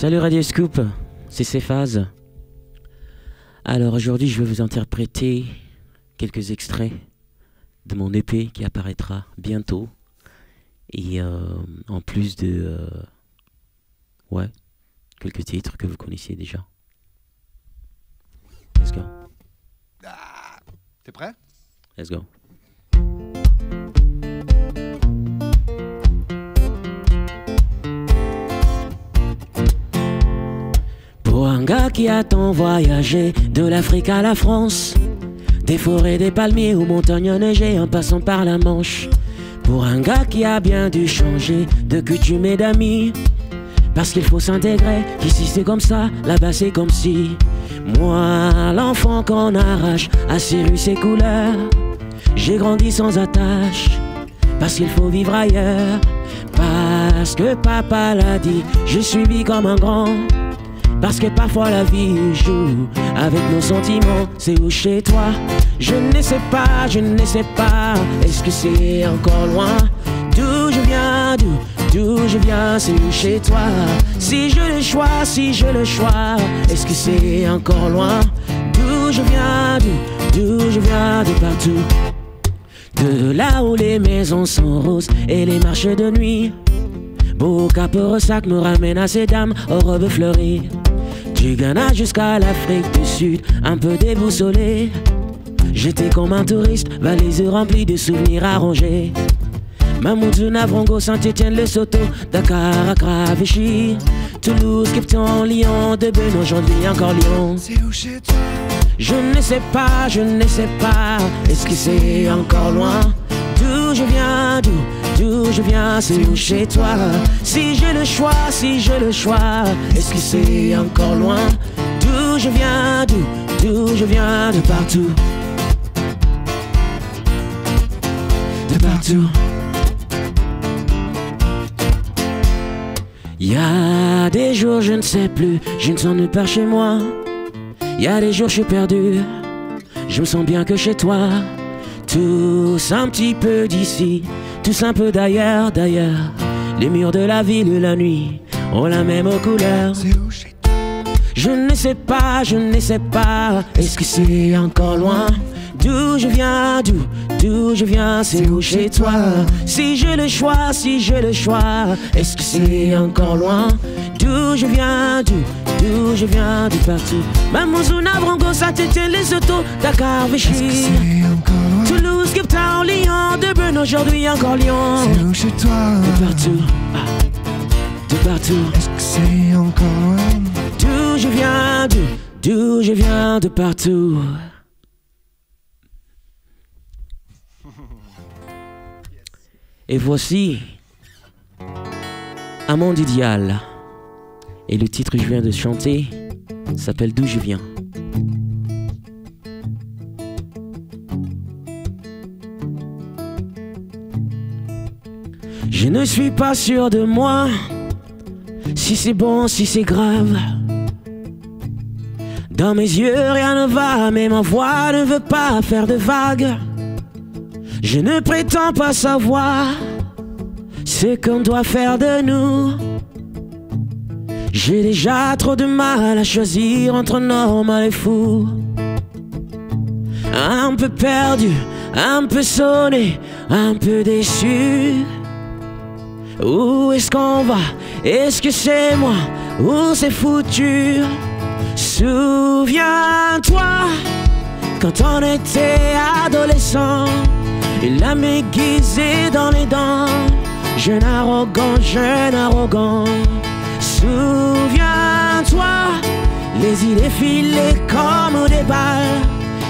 Salut Radio Scoop, c'est Cephas. Alors aujourd'hui je vais vous interpréter quelques extraits de mon EP qui apparaîtra bientôt. Et en plus de... ouais, quelques titres que vous connaissiez déjà. Let's go. T'es prêt? Let's go. Pour un gars qui a tant voyagé de l'Afrique à la France, des forêts, des palmiers aux montagnes enneigées en passant par la Manche. Pour un gars qui a bien dû changer de coutume et d'amis, parce qu'il faut s'intégrer, ici c'est comme ça, là-bas c'est comme si. Moi, l'enfant qu'on arrache à ses rues, ses couleurs, j'ai grandi sans attache, parce qu'il faut vivre ailleurs. Parce que papa l'a dit, je suis vie comme un grand. Parce que parfois la vie joue avec nos sentiments. C'est où chez toi? Je ne sais pas, je ne sais pas. Est-ce que c'est encore loin? D'où je viens, d'où je viens, c'est où chez toi? Si je le choix, si je le choix, est-ce que c'est encore loin? D'où je viens, d'où je viens, de partout. De là où les maisons sont roses et les marches de nuit. Beau Cap-Ressac me ramène à ces dames aux robes fleuries. Du Ghana jusqu'à l'Afrique du Sud, un peu déboussolé. J'étais comme un touriste, valise remplie de souvenirs à ronger. Mamoudzou, Navrongo, Saint-Étienne, Lesotho, Dakar, Accra, Vichy, Toulouse, Cape Town, Lyon, Deben, aujourd'hui encore Lyon. C'est où chez toi? Je ne sais pas, je ne sais pas. Est-ce que c'est encore loin? D'où je viens, d'où je viens, c'est où chez toi? Si je le choix, si je le choix, est-ce que c'est encore loin? D'où je viens, d'où je viens, de partout. De partout. Y a des jours je ne sais plus, je ne sens nulle part chez moi. Y a des jours je suis perdu, je me sens bien que chez toi. Tous un petit peu d'ici, tous un peu d'ailleurs, d'ailleurs. Les murs de la ville la nuit ont la même couleur. C'est où chez toi? Je ne sais pas, je ne sais pas. Est-ce que c'est encore loin? D'où je viens, d'où je viens, c'est où chez toi? Si je le choix, si je le choix, est-ce que c'est encore loin? D'où je viens, d'où je viens, de partout. Mamoudzou, Navrongo, Saint-Étienne, Lesotho, Dakar, Vichy, Toulouse, Cape Town, Lyon, Deben, aujourd'hui encore Lyon. C'est où chez toi? De partout, de partout. Est-ce que c'est encore loin? D'où je viens, d'où je viens, de partout. Et voici un monde idéal. Et le titre que je viens de chanter s'appelle D'où je viens. Je ne suis pas sûr de moi, si c'est bon, si c'est grave. Dans mes yeux rien ne va, mais ma voix ne veut pas faire de vagues. Je ne prétends pas savoir ce qu'on doit faire de nous. J'ai déjà trop de mal à choisir entre normal et fou. Un peu perdu, un peu sonné, un peu déçu. Où est-ce qu'on va? Est-ce que c'est moi ou c'est foutu? Souviens-toi quand on était adolescent, il a m'aiguisé dans les dents. Jeune arrogant, jeune arrogant. Souviens-toi, les idées filées comme des balles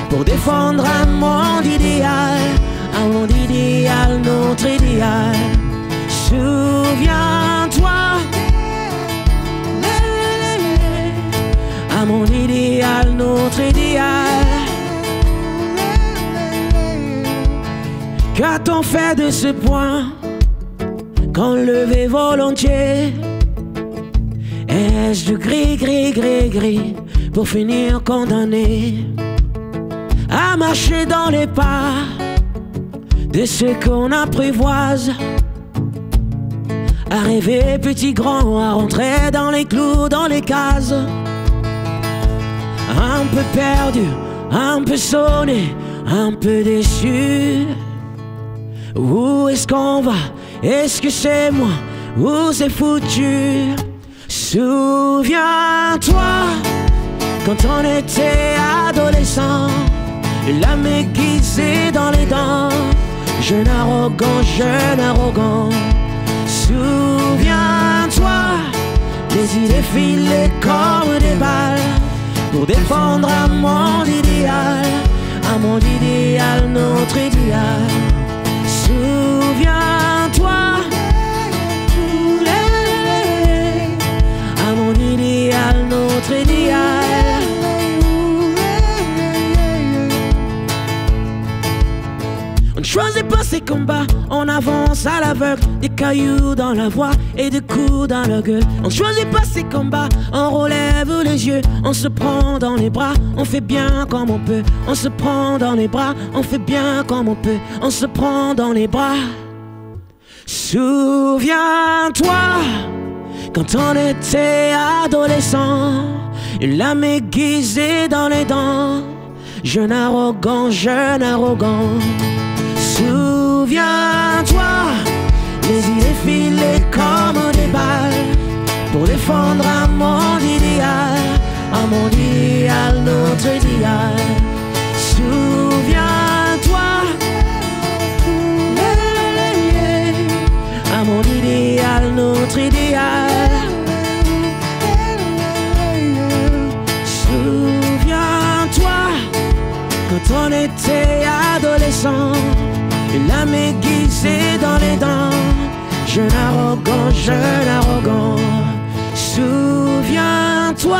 pour défendre un monde idéal, notre idéal. Souviens-toi, à mon idéal, notre idéal. Qu'a-t-on fait de ce point qu'on levait volontiers? Est-ce du gris, gris, gris, gris pour finir condamné à marcher dans les pas de ceux qu'on apprivoise, à rêver petit grand, à rentrer dans les clous, dans les cases. Un peu perdu, un peu sonné, un peu déçu. Où est-ce qu'on va? Est-ce que c'est moi ou c'est foutu? Souviens-toi quand on était adolescent, l'âme aiguisée dans les dents, jeune arrogant, jeune arrogant. Souviens-toi, les idées filées comme des balles pour défendre un monde idéal, notre idéal. Souviens-toi, à mon idéal, notre idéal. On ne choisit pas ses combats, on avance à l'aveugle, des cailloux dans la voie et des coups dans la gueule. On ne choisit pas ses combats, on relève les yeux, on se prend dans les bras, on fait bien comme on peut. On se prend dans les bras, on fait bien comme on peut. On se prend dans les bras. Souviens-toi quand on était adolescent, l'âme aiguisée dans les dents, jeune arrogant, jeune arrogant. Souviens-toi, les idées filées comme des balles pour défendre un monde idéal, notre idéal. Souviens-toi, à mon idéal, notre idéal. Souviens-toi quand on était adolescent, l'âme aiguisée dans les dents, jeune arrogant, jeune arrogant. Souviens-toi,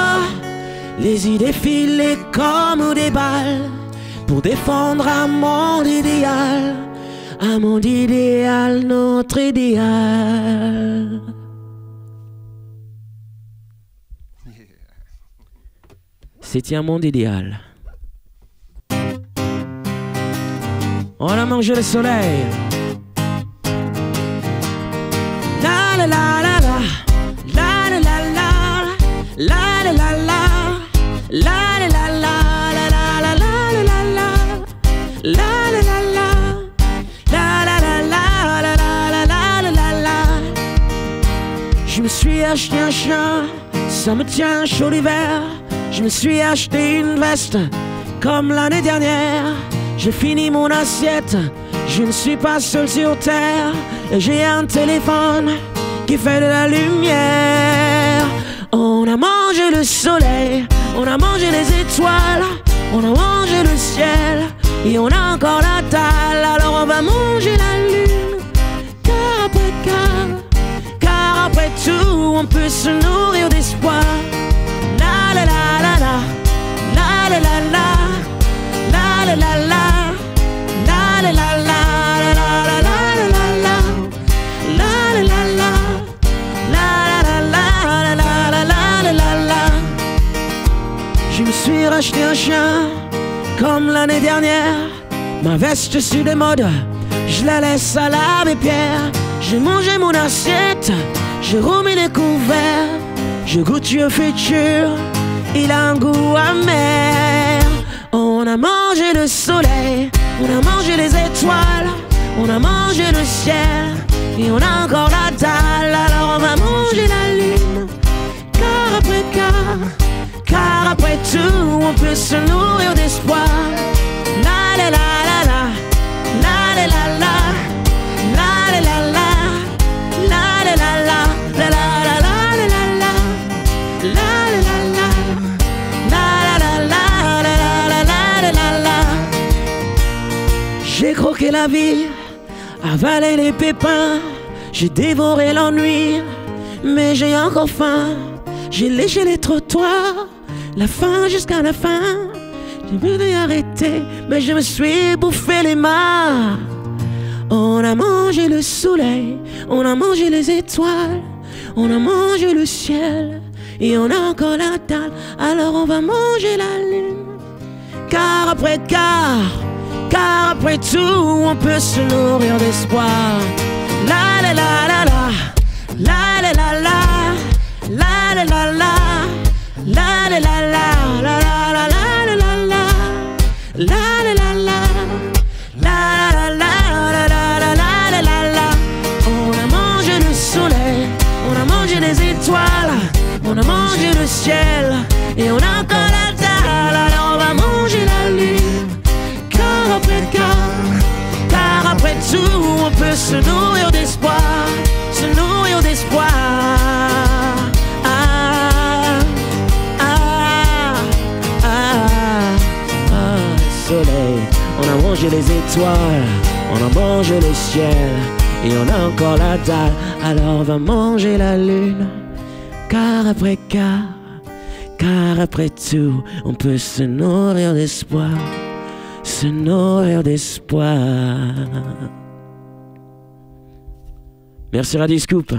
les idées filées comme des balles pour défendre un monde idéal, notre idéal. C'était un monde idéal. On a mangé le soleil. La la la la la, la la la la, la la la la, la la la la, la la la la la, la la la la, la la la la, la la la la. Je me suis acheté un chien, ça me tient chaud l'hiver. Je me suis acheté une veste comme l'année dernière. J'ai fini mon assiette, je ne suis pas seul sur terre. Et j'ai un téléphone qui fait de la lumière. On a mangé le soleil, on a mangé les étoiles, on a mangé le ciel, et on a encore la dalle. Alors on va manger la lune, car après tout on peut se nourrir d'espoir. La la la la la, la la la la, la la la la, la la la la, la la la la, la la la la, la la la. Je me suis racheté un chien comme l'année dernière. Ma veste sur des modes, je la laisse à l'abbé Pierre. J'ai mangé mon assiette, j'ai remis les couverts. Je goûte le futur, il a un goût amer. On a mangé le soleil, on a mangé les étoiles, on a mangé le ciel, et on a encore la dalle. Alors on va manger la lune, car après tout on peut se nourrir d'espoir. La la la la la, la la la la, la la la la, la la la la, la la la la, la la la la, la la la la. J'ai croqué la vie, avalé les pépins, j'ai dévoré l'ennui, mais j'ai encore faim. J'ai léché les trottoirs, la fin jusqu'à la fin. J'ai voulu arrêter, mais je me suis bouffé les mains. On a mangé le soleil, on a mangé les étoiles, on a mangé le ciel, et on a encore la dalle. Alors on va manger la lune, car après tout on peut se nourrir d'espoir. La la la la la, la la la la, la la la la, la la la la, la la la la la la, la la la la, la la la la la la la. On a mangé le soleil, on a mangé les étoiles, on a mangé le ciel et on a encore la dalle. Alors on va manger la lune, car après tout on peut se nourrir d'espoir, se nourrir d'espoir. Soleil, on a mangé les étoiles, on a mangé le ciel et on a encore la dalle. Alors on va manger la lune, car après tout on peut se nourrir d'espoir, se nourrir d'espoir. Merci Radio Scoop.